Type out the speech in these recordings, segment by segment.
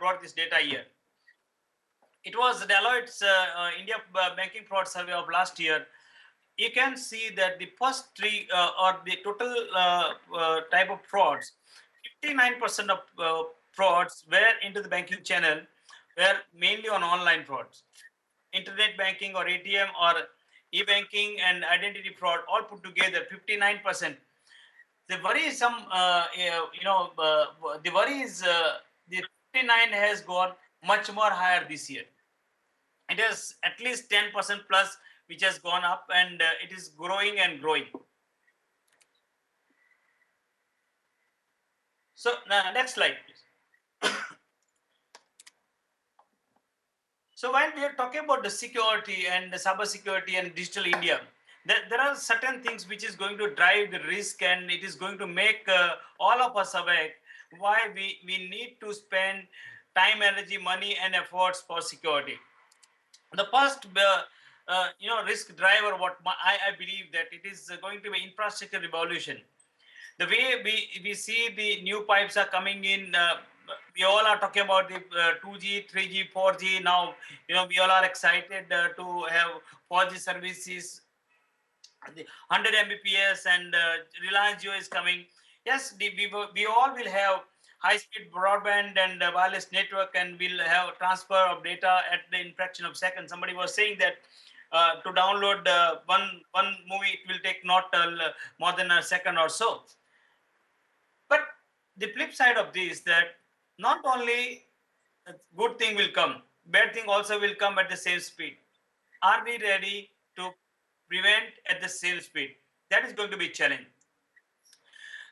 brought this data here. It was Deloitte's India Banking Fraud Survey of last year. You can see that the first three or the total type of frauds, 59% of frauds were into the banking channel, were mainly on online frauds. Internet banking or ATM or e-banking and identity fraud all put together, 59%. The worry is the worry is the 59 has gone much more higher this year. It is at least 10% plus, which has gone up, and it is growing and growing. So next slide, please. So while we are talking about the security and the cyber security and digital India, there are certain things which is going to drive the risk, and it is going to make all of us aware why we need to spend time, energy, money, and efforts for security. The first risk driver, I believe that it is going to be infrastructure revolution. The way we see the new pipes are coming in, we all are talking about the 2G, 3G, 4G. Now, we all are excited to have 4G services, the 100 Mbps, and Reliance Jio is coming. Yes, we all will have high-speed broadband and wireless network, and we'll have transfer of data at the fraction of seconds. Somebody was saying that to download one movie, it will take not more than a second or so. But the flip side of this, that not only a good thing will come, bad thing also will come at the same speed. Are we ready to prevent at the same speed? That is going to be a challenge.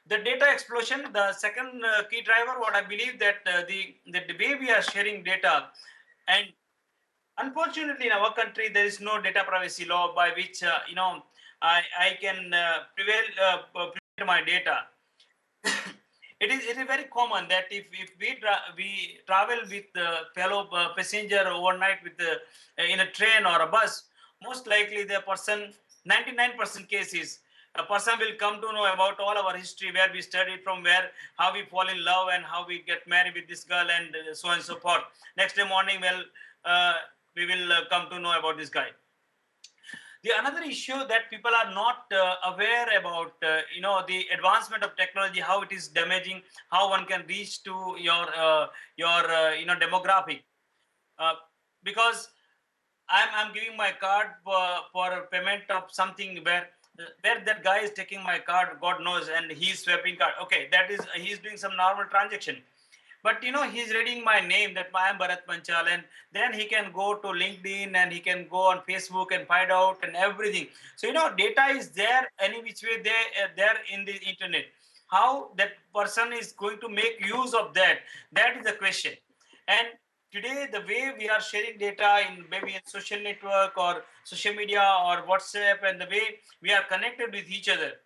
The data explosion, the second key driver, what I believe that the way we are sharing data, and unfortunately in our country there is no data privacy law by which I can prevent my data. It is very common that if we travel with fellow passenger overnight with in a train or a bus, most likely the person, 99% cases, a person will come to know about all our history, where we studied from, where, how we fall in love and how we get married with this girl, and so on and so forth. Next day morning, we will come to know about this guy. The another issue that people are not aware about, the advancement of technology, how it is damaging, how one can reach to your demographic, because I'm giving my card for payment of something where that guy is taking my card, God knows, and he's swapping card. Okay, that is, he's doing some normal transaction. But he's reading my name, that I am Bharat Panchal, and then he can go to LinkedIn and he can go on Facebook and find out and everything. So data is there any which way there in the internet. How that person is going to make use of that? That is the question. And today, the way we are sharing data in maybe in social network or social media or WhatsApp, and the way we are connected with each other,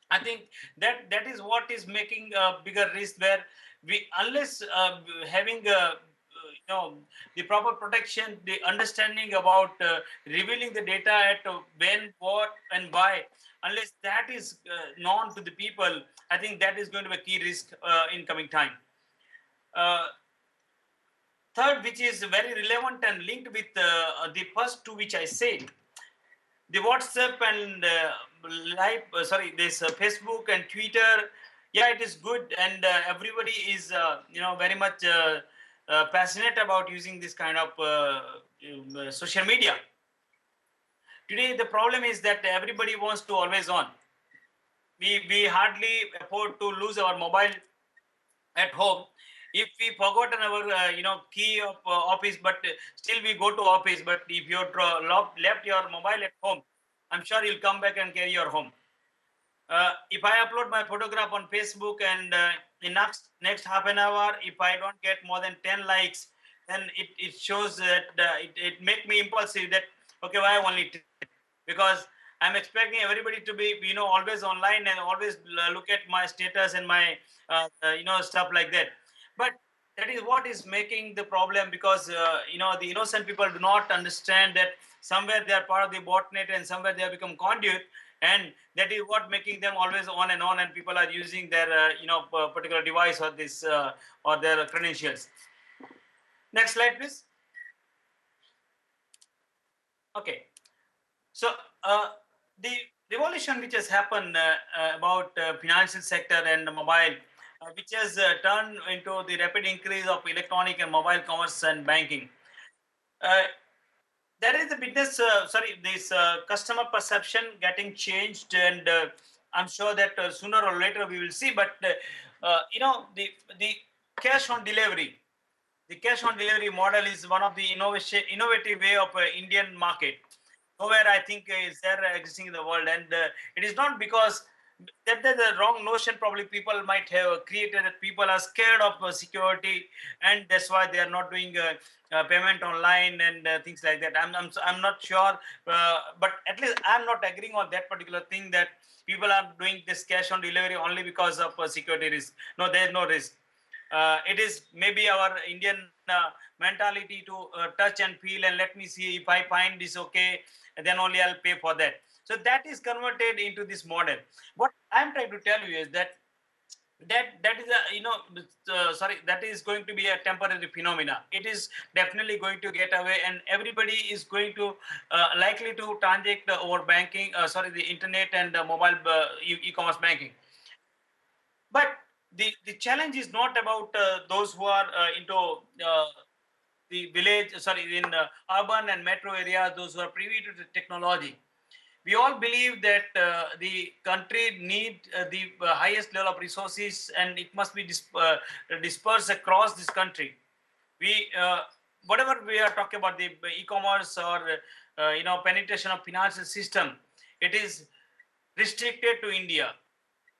I think that is what is making a bigger risk, where we, unless having the proper protection, the understanding about revealing the data at when, what, and why, unless that is known to the people, I think that is going to be a key risk in coming time. Third, which is very relevant and linked with the first two which I said, the WhatsApp and this Facebook and Twitter. Yeah, it is good, and everybody is very much passionate about using this kind of social media. Today, the problem is that everybody wants to always on. We hardly afford to lose our mobile at home. If we forgotten our key of office, but still we go to office. But if you left your mobile at home, I'm sure you'll come back and carry your home. If I upload my photograph on Facebook, and in next half an hour, if I don't get more than 10 likes, then it shows that it make me impulsive that, okay, why only 10? Because I'm expecting everybody to be always online and always look at my status and my stuff like that. But that is what is making the problem, because the innocent people do not understand that somewhere they are part of the botnet and somewhere they have become conduit, and that is what making them always on, and people are using their particular device or this or their credentials. Next slide, please. Okay. So the revolution which has happened about financial sector and mobile, which has turned into the rapid increase of electronic and mobile commerce and banking. Uh, there is the business, this customer perception getting changed, and I'm sure that sooner or later we will see. But the cash on delivery, the cash on delivery model is one of the innovative way of Indian market. Nowhere I think is there existing in the world, and it is not because that the wrong notion probably people might have created, that people are scared of security, and that's why they are not doing payment online and things like that. I'm not sure, but at least I'm not agreeing on that particular thing, that people are doing this cash on delivery only because of security risk. No, there is no risk. It is maybe our Indian mentality to touch and feel, and let me see, if I find this okay, then only I'll pay for that. So that is converted into this model. What I'm trying to tell you is that that is a that is going to be a temporary phenomena. It is definitely going to get away, and everybody is going to likely to transact over banking, the internet and mobile e-commerce banking. But the challenge is not about those who are into the village, in urban and metro areas, those who are privy to the technology. We all believe that the country need the highest level of resources, and it must be dispersed across this country. We whatever we are talking about, the e-commerce or penetration of financial system, it is restricted to India,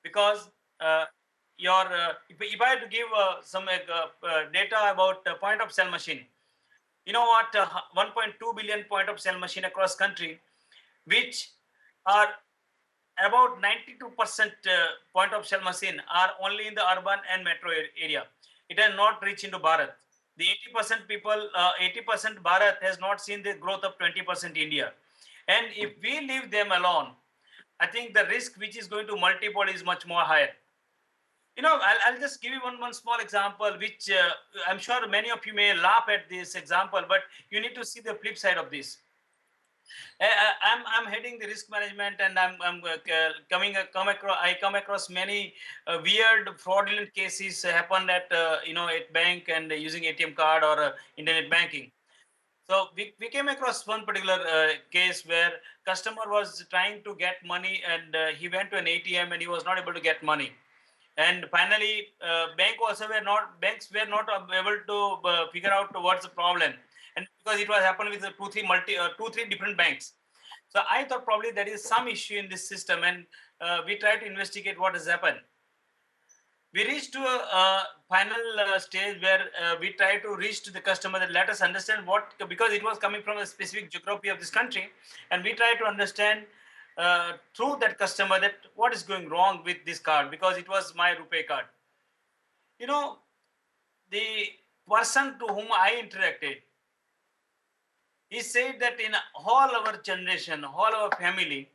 because if I had to give some data about point of sale machine, you know what, 1.2 billion point of sale machine across country, which are about 92% point of sale machine are only in the urban and metro area. It has not reached into Bharat. The 80% people, 80% Bharat has not seen the growth of 20% India. And if we leave them alone, I think the risk which is going to multiple is much more higher. I'll just give you one small example, which I'm sure many of you may laugh at this example, but you need to see the flip side of this. I'm heading the risk management, and I'm come across many weird fraudulent cases happen at at bank and using ATM card or internet banking. So we came across one particular case where customer was trying to get money, and he went to an ATM and he was not able to get money. And finally, banks were not able to figure out what's the problem, and because it was happening with the two three different banks. So I thought probably there is some issue in this system, and we tried to investigate what has happened. We reached to a final stage where we try to reach to the customer, that let us understand what, because it was coming from a specific geography of this country, and we try to understand through that customer that what is going wrong with this card, because it was my RuPay card. You know, the person to whom I interacted, he said that in all our generation, all our family,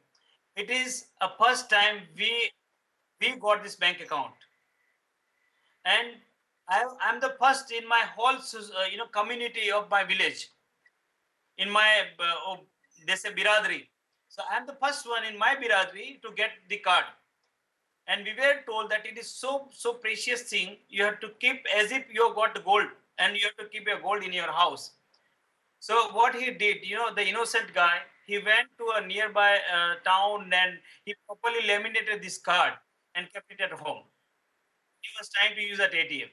it is a first time we got this bank account, and I'm the first in my whole community of my village, in my they say biradri. So I'm the first one in my biradri to get the card, and we were told that it is so precious thing, you have to keep as if you got the gold, and you have to keep your gold in your house. So what he did, the innocent guy, he went to a nearby town, and he properly laminated this card and kept it at home. He was trying to use that ATM.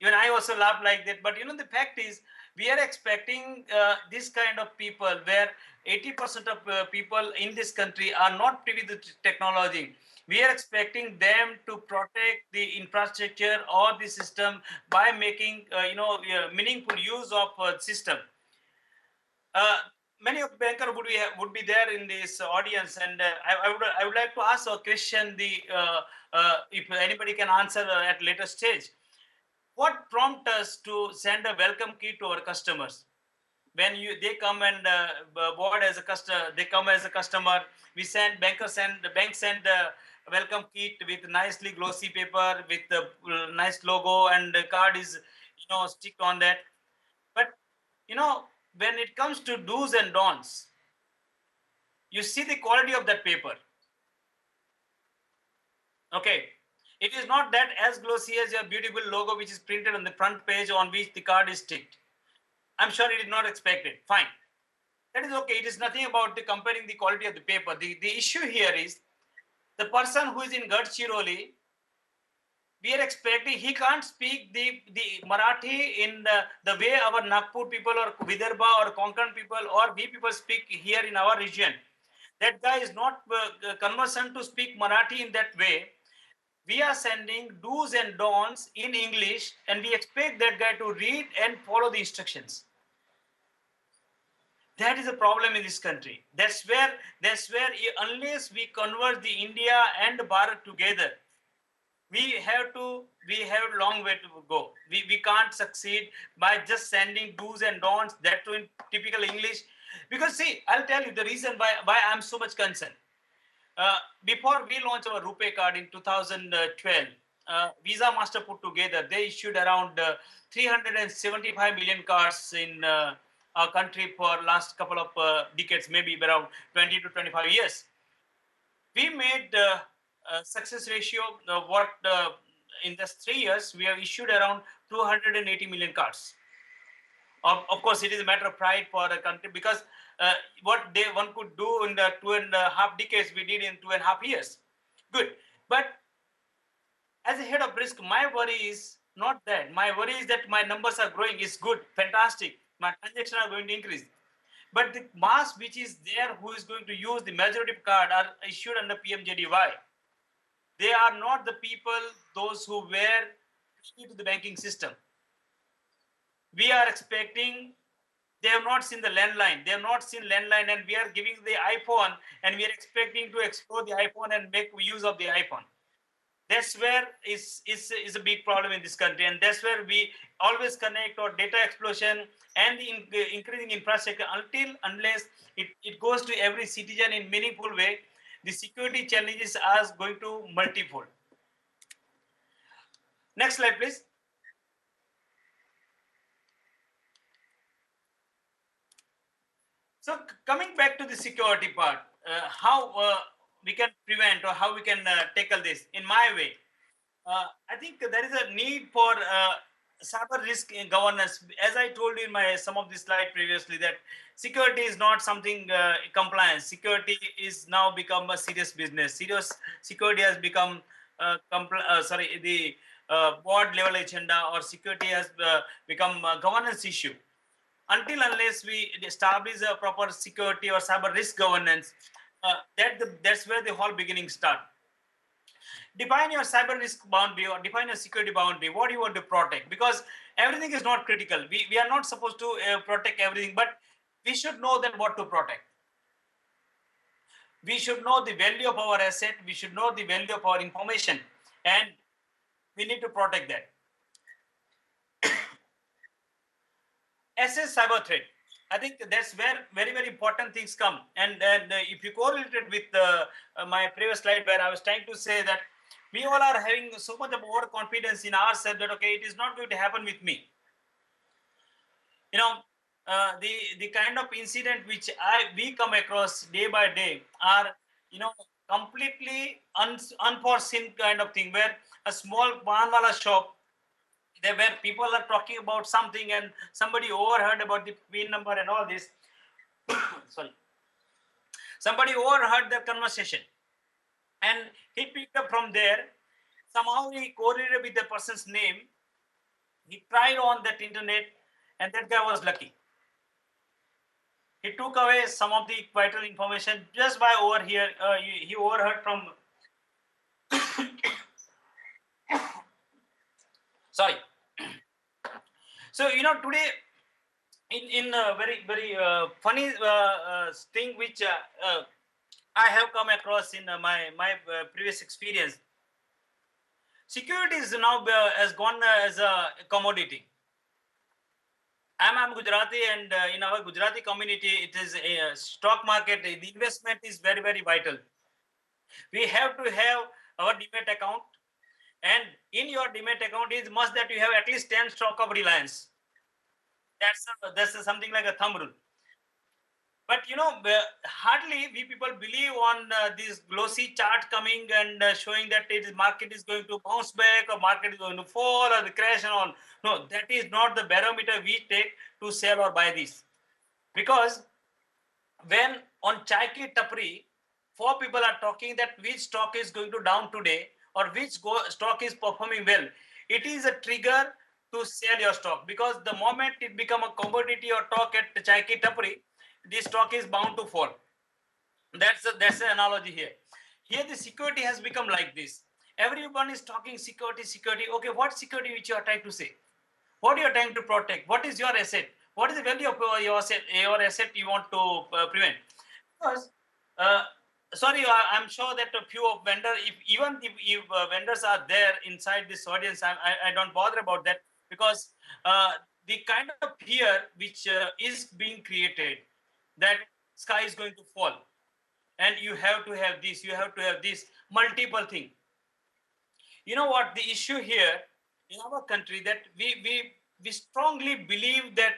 Even I also laugh like that. But the fact is, we are expecting this kind of people, where 80% of people in this country are not privy to technology. We are expecting them to protect the infrastructure or the system by making meaningful use of system. Uh, Many of banker would be there in this audience, and I would like to ask a question. If anybody can answer at later stage, what prompt us to send a welcome kit to our customers when they come and board as a customer, they come as a customer, we send banker send the bank send a welcome kit with nicely glossy paper with the nice logo, and the card is stick on that. But when it comes to do's and don'ts, you see the quality of that paper. Okay, it is not that as glossy as your beautiful logo which is printed on the front page on which the card is sticked. I'm sure it is not expected. Fine, that is okay. It is nothing about the comparing the quality of the paper. The issue here is the person who is in Gadchiroli. We are expecting he can't speak the Marathi in the way our Nagpur people or Vidarbha or Konkan people or we people speak here in our region. That guy is not conversant to speak Marathi in that way. We are sending do's and don'ts in English, and we expect that guy to read and follow the instructions. That is a problem in this country. That's where unless we convert the India and Bharat together, we have a long way to go. We can't succeed by just sending do's and don'ts, that too in typical English. Because see, I'll tell you the reason why I'm so much concerned. Before we launched our RuPay card in 2012, Visa Master put together, they issued around 375 million cards in our country for last couple of decades, maybe around 20 to 25 years. We made success ratio what in just 3 years we have issued around 280 million cards. Of course, it is a matter of pride for a country because what one could do in the 2.5 decades, we did in 2.5 years. Good. But as a head of risk, my worry is not that. My worry is that my numbers are growing, is good, fantastic. My transactions are going to increase. But the mass which is there who is going to use the majority of card are issued under PMJDY. They are not the people, those who were to the banking system. We are expecting, they have not seen the landline. They have not seen landline, and we are giving the iPhone, and we are expecting to explore the iPhone and make use of the iPhone. That's where is a big problem in this country, and that's where we always connect our data explosion and the increasing infrastructure unless it goes to every citizen in meaningful way. The security challenges are going to multifold. Next slide, please. So coming back to the security part, how we can prevent or how we can tackle this in my way. I think there is a need for cyber risk in governance. As I told you in my some of the slide previously, that security is not something compliance. Security is now become a serious business. Serious security has become the board level agenda, or security has become a governance issue. Until unless we establish a proper security or cyber risk governance, that's where the whole beginning start. Define your cyber risk boundary or define a security boundary. What do you want to protect? Because everything is not critical. We are not supposed to protect everything, but we should know that what to protect. We should know the value of our asset. We should know the value of our information, and we need to protect that. Assess cyber threat. I think that's where very, very important things come. And if you correlate it with my previous slide where I was trying to say that we all are having so much of overconfidence in ourselves that, okay, it is not going to happen with me. The kind of incident which we come across day by day are, completely unforeseen kind of thing, where a small panwala shop, there where people are talking about something and somebody overheard about the PIN number and all this. Sorry. Somebody overheard their conversation and he picked up from there. Somehow he correlated with the person's name. He tried on that internet and that guy was lucky. He took away some of the vital information just by overhear. He overheard from. Sorry. So today, in a very very funny thing which I have come across in my previous experience. Security is now has gone as a commodity. I'm Gujarati, and in our Gujarati community, it is a stock market. The investment is very, very vital. We have to have our demat account, And in your demat account is must that you have at least 10 stock of Reliance. That's something like a thumb rule. But hardly we people believe on this glossy chart coming and showing that market is going to bounce back or market is going to fall or the crash and all. No, that is not the barometer we take to sell or buy this. Because when on chai ki tapri, four people are talking that which stock is going to down today or which stock is performing well, it is a trigger to sell your stock, because the moment it become a commodity or talk at the chai ki tapri, the stock is bound to fall. That's the analogy here. Here the security has become like this. Everyone is talking security, security. Okay, what security which you are trying to say? What you are trying to protect? What is your asset? What is the value of your asset you want to prevent? Because uh, sorry, I'm sure that a few of vendors, if vendors are there inside this audience, I don't bother about that, because the kind of fear which is being created, that sky is going to fall and you have to have this, you have to have this, multiple thing. You know what the issue here in our country, that we strongly believe that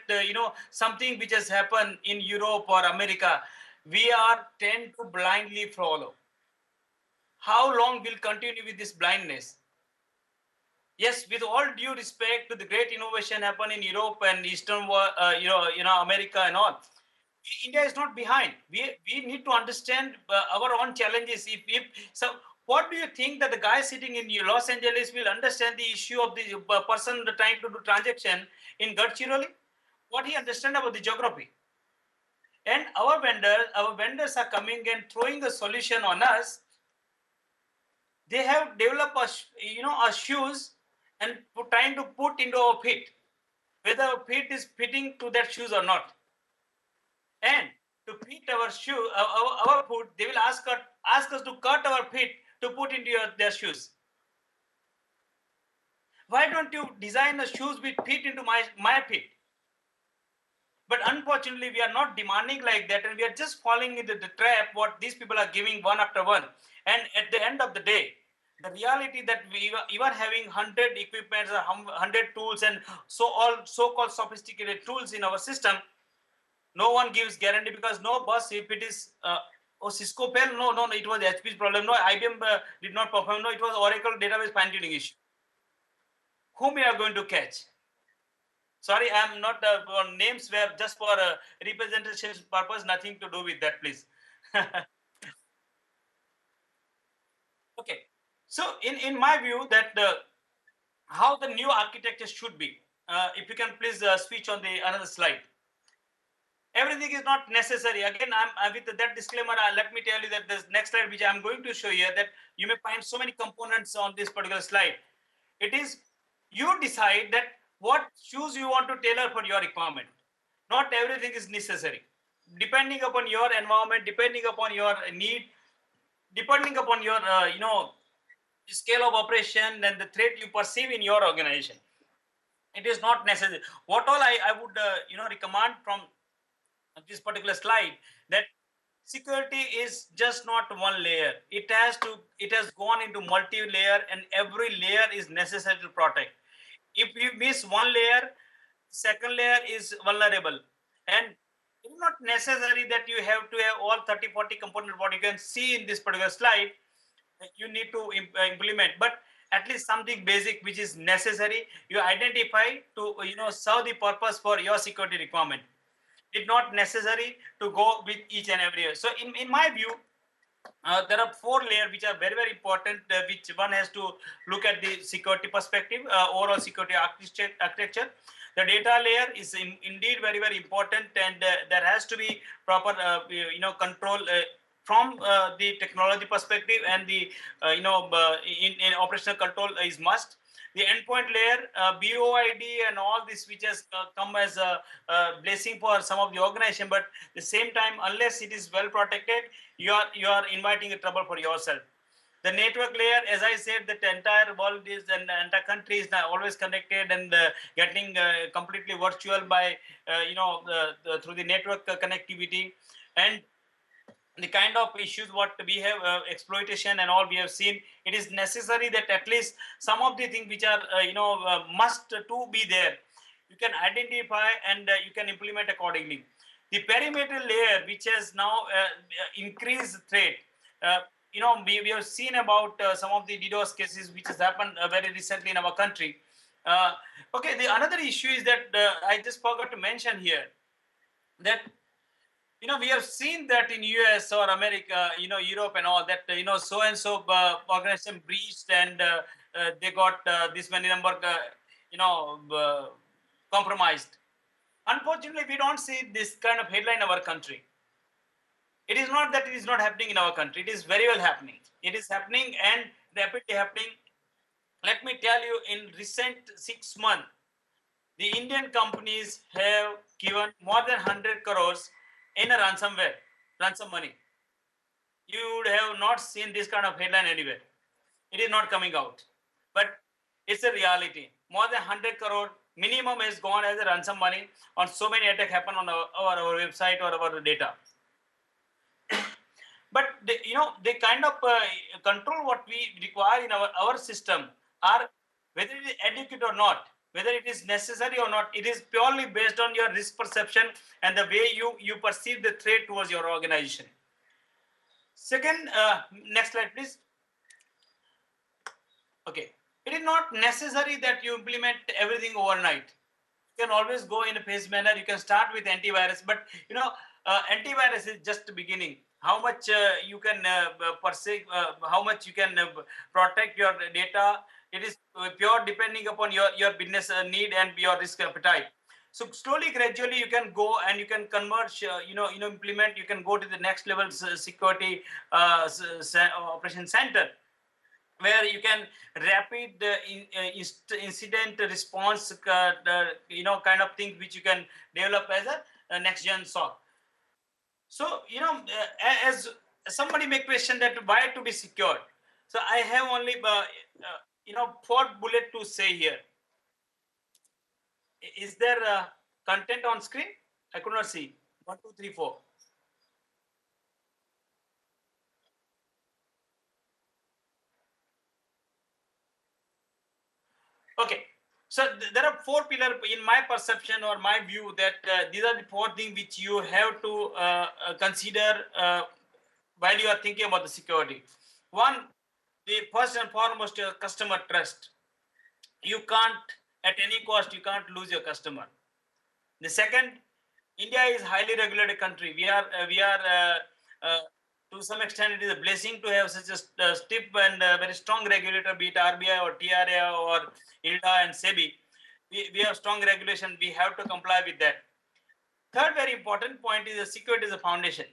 something which has happened in Europe or America, we are tend to blindly follow. How long will continue with this blindness? Yes, with all due respect to the great innovation happen in Europe and Eastern America and all, India is not behind. We need to understand our own challenges. If so, what do you think that the guy sitting in Los Angeles will understand the issue of the person trying to do transaction in Gadchiroli? What he understand about the geography? And our vendors are coming and throwing a solution on us. They have developed a shoes and trying to put into our feet, whether our feet is fitting to that shoes or not. And to fit our shoe, our foot, they will ask us to cut our feet to put into their shoes. Why don't you design a shoes which fit into my feet? But unfortunately, we are not demanding like that, and we are just falling into the trap what these people are giving one after one. And at the end of the day, the reality that we even having 100 equipments or 100 tools and all so-called sophisticated tools in our system, no one gives guarantee, because no bus, if it is Cisco fell, no, it was HP's problem. No, IBM did not perform. No, it was Oracle database fine tuning issue. Whom we are going to catch? Sorry, I am not on names where just for representation purpose, nothing to do with that, please. Okay, so in my view, that how the new architecture should be. If you can please switch on the another slide. Everything is not necessary. Again, I'm with that disclaimer. Let me tell you that this next slide, which I'm going to show you, that you may find so many components on this particular slide. It is you decide that what shoes you want to tailor for your requirement. Not everything is necessary. Depending upon your environment, depending upon your need, depending upon your scale of operation and the threat you perceive in your organization, it is not necessary. What all I would recommend from this particular slide, that security is just not one layer. It has gone into multi-layer, and every layer is necessary to protect. If you miss one layer, second layer is vulnerable. And it's not necessary that you have to have all 30-40 components what you can see in this particular slide that you need to implement, but at least something basic which is necessary you identify to serve the purpose for your security requirement. It's not necessary to go with each and every year. So in my view, there are four layers which are very, very important, which one has to look at the security perspective, overall security architecture. The data layer is indeed very, very important, and there has to be proper, control from the technology perspective, and the, in operational control is must. The endpoint layer, BOID and all this, which has come as a blessing for some of the organization, but at the same time, unless it is well protected, you are inviting a trouble for yourself. The network layer, as I said, that the entire world is, and the entire country is now always connected and getting completely virtual by through the network connectivity. And the kind of issues what we have, exploitation and all we have seen, it is necessary that at least some of the things which are must to be there, you can identify and you can implement accordingly. The perimeter layer which has now increased threat, uh, we have seen about some of the DDoS cases which has happened very recently in our country. uh, okay, the another issue is that I just forgot to mention here that we have seen that in US or America, Europe and all that, so and so organization breached and they got this many number, compromised. Unfortunately, we don't see this kind of headline in our country. It is not that it is not happening in our country. It is very well happening. It is happening and rapidly happening. Let me tell you, in recent 6 months, the Indian companies have given more than 100 crores in a ransom money. You would have not seen this kind of headline anywhere. It is not coming out. But it's a reality. More than 100 crore minimum has gone as a ransom money on so many attacks happen on our website or our data. But they kind of control what we require in our system, are whether it is adequate or not, whether it is necessary or not. It is purely based on your risk perception and the way you perceive the threat towards your organization. Second, next slide, please. Okay, it is not necessary that you implement everything overnight. You can always go in a phased manner. You can start with antivirus, but antivirus is just the beginning. How much you can perceive, how much you can protect your data, it is pure depending upon your business need and your risk appetite. So slowly, gradually, you can go and you can converge, implement. You can go to the next level security operation center, where you can rapid incident response, kind of thing which you can develop as a next gen SOC. So as somebody may question that why to be secured, so I have only four bullet to say here. Is there content on screen? I could not see. 1, 2, 3, 4. Okay. So there are four pillars in my perception or my view, that these are the four things which you have to consider while you are thinking about the security. One, the first and foremost, your customer trust. You can't, at any cost, you can't lose your customer. The second, India is highly regulated country. We are to some extent, it is a blessing to have such a stiff and very strong regulator, be it RBI or TRA or ILDA and SEBI. We have strong regulation. We have to comply with that. Third very important point is the security is a foundation.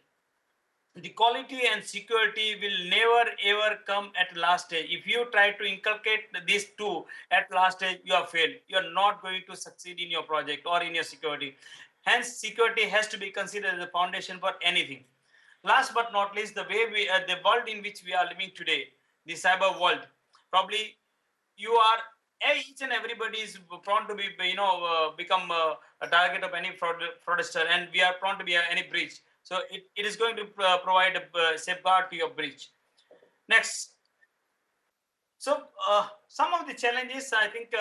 The quality and security will never ever come at last stage. If you try to inculcate these two at last stage, you have failed. You are not going to succeed in your project or in your security. Hence, security has to be considered as a foundation for anything. Last but not least, the way the world in which we are living today, the cyber world, probably you are, each and everybody is prone to be, become a target of any fraudster, and we are prone to be any breach. So it is going to provide a safeguard to your breach. Next. So some of the challenges, I think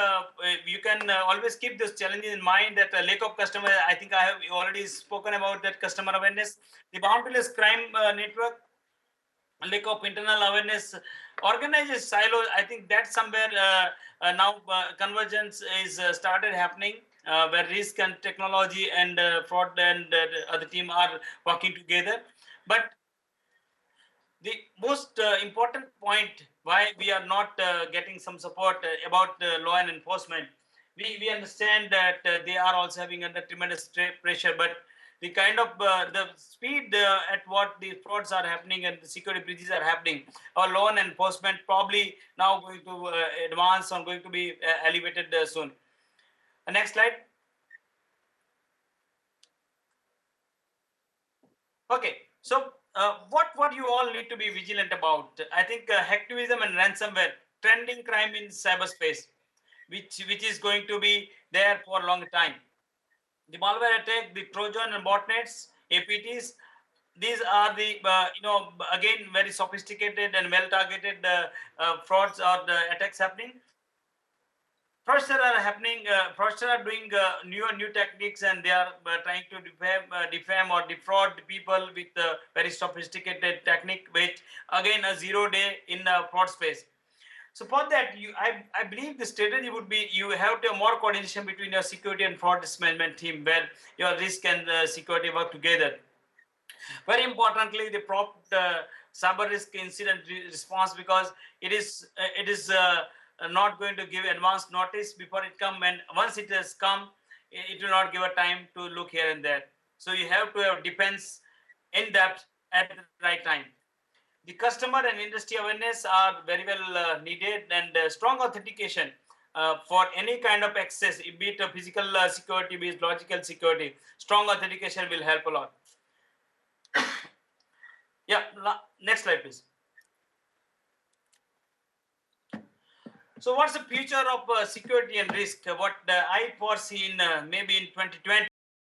you can always keep those challenges in mind. That lack of customer, I think I have already spoken about that customer awareness. The boundless crime network, lack of internal awareness, organized silos. I think that somewhere now convergence is started happening, where risk and technology and fraud and other team are working together. But the most important point why we are not getting some support about law and enforcement, we understand that they are also having under tremendous pressure, but the kind of the speed at what the frauds are happening and the security breaches are happening, our law and enforcement probably now going to advance or going to be elevated soon. Next slide. Okay, so what you all need to be vigilant about? I think hacktivism and ransomware, trending crime in cyberspace, which is going to be there for a long time. The malware attack, the Trojan and botnets, APTs, these are the again very sophisticated and well targeted frauds or the attacks happening. Fraudsters are happening. Fraudsters are doing new techniques, and they are trying to defame or defraud people with very sophisticated technique, which again a 0 day in the fraud space. So for that, I believe the strategy would be you have to have more coordination between your security and fraud risk management team, where your risk and security work together. Very importantly, the prompt cyber risk incident response, because it is not going to give advance notice before it come, and once it has come, it will not give a time to look here and there. So you have to have defense in depth at the right time. The customer and industry awareness are very well needed, and strong authentication for any kind of access, be it a physical security, be it logical security. Strong authentication will help a lot. Yeah, next slide, please. So, what's the future of security and risk? What I foresee in maybe in 2020.